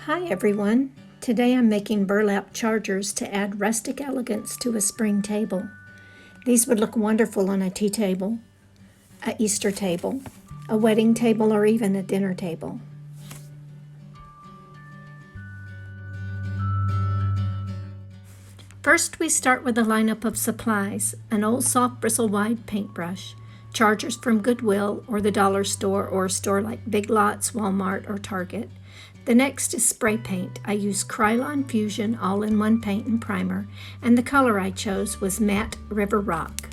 Hi everyone! Today I'm making burlap chargers to add rustic elegance to a spring table. These would look wonderful on a tea table, a Easter table, a wedding table, or even a dinner table. First we start with a lineup of supplies: an old soft bristle-wide paintbrush, chargers from Goodwill or the dollar store or a store like Big Lots, Walmart, or Target. The next is spray paint. I use Krylon Fusion all-in-one paint and primer, and the color I chose was Matte River Rock.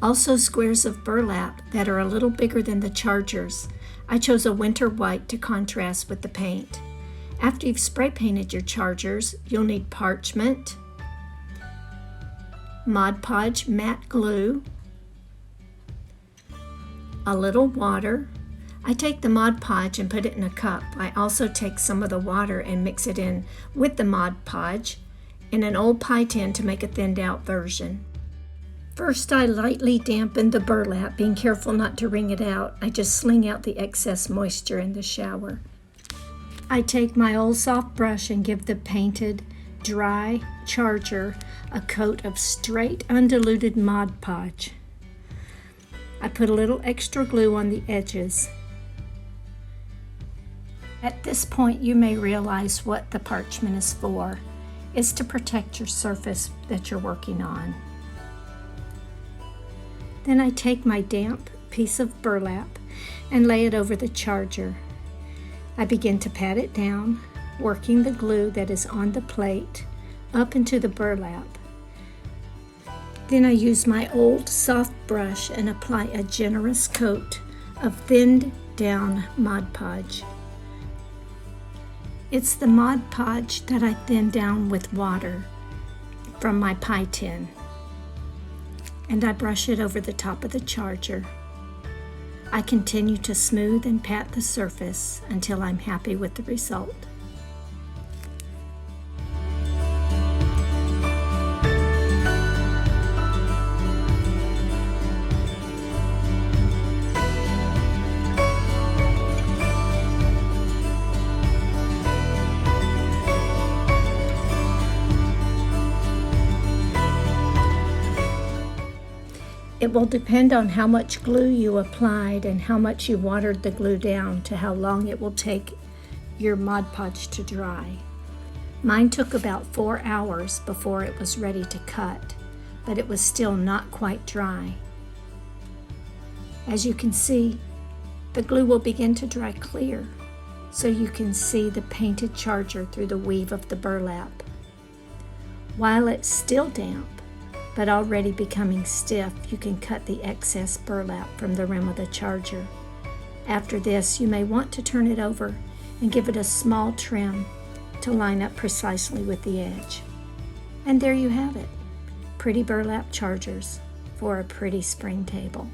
Also squares of burlap that are a little bigger than the chargers. I chose a winter white to contrast with the paint. After you've spray painted your chargers, you'll need parchment, Mod Podge matte glue, a little water. I take the Mod Podge and put it in a cup. I also take some of the water and mix it in with the Mod Podge in an old pie tin to make a thinned out version. First, I lightly dampen the burlap, being careful not to wring it out. I just sling out the excess moisture in the shower. I take my old soft brush and give the painted, dry charger a coat of straight, undiluted Mod Podge. I put a little extra glue on the edges. At this point, you may realize what the parchment is for. It's to protect your surface that you're working on. Then I take my damp piece of burlap and lay it over the charger. I begin to pat it down, working the glue that is on the plate up into the burlap. Then I use my old soft brush and apply a generous coat of thinned down Mod Podge. It's the Mod Podge that I thin down with water from my pie tin, and I brush it over the top of the charger. I continue to smooth and pat the surface until I'm happy with the result. It will depend on how much glue you applied and how much you watered the glue down to how long it will take your Mod Podge to dry. Mine took about 4 hours before it was ready to cut, but it was still not quite dry. As you can see, the glue will begin to dry clear, so you can see the painted charger through the weave of the burlap. While it's still damp, but already becoming stiff, you can cut the excess burlap from the rim of the charger. After this, you may want to turn it over and give it a small trim to line up precisely with the edge. And there you have it, pretty burlap chargers for a pretty spring table.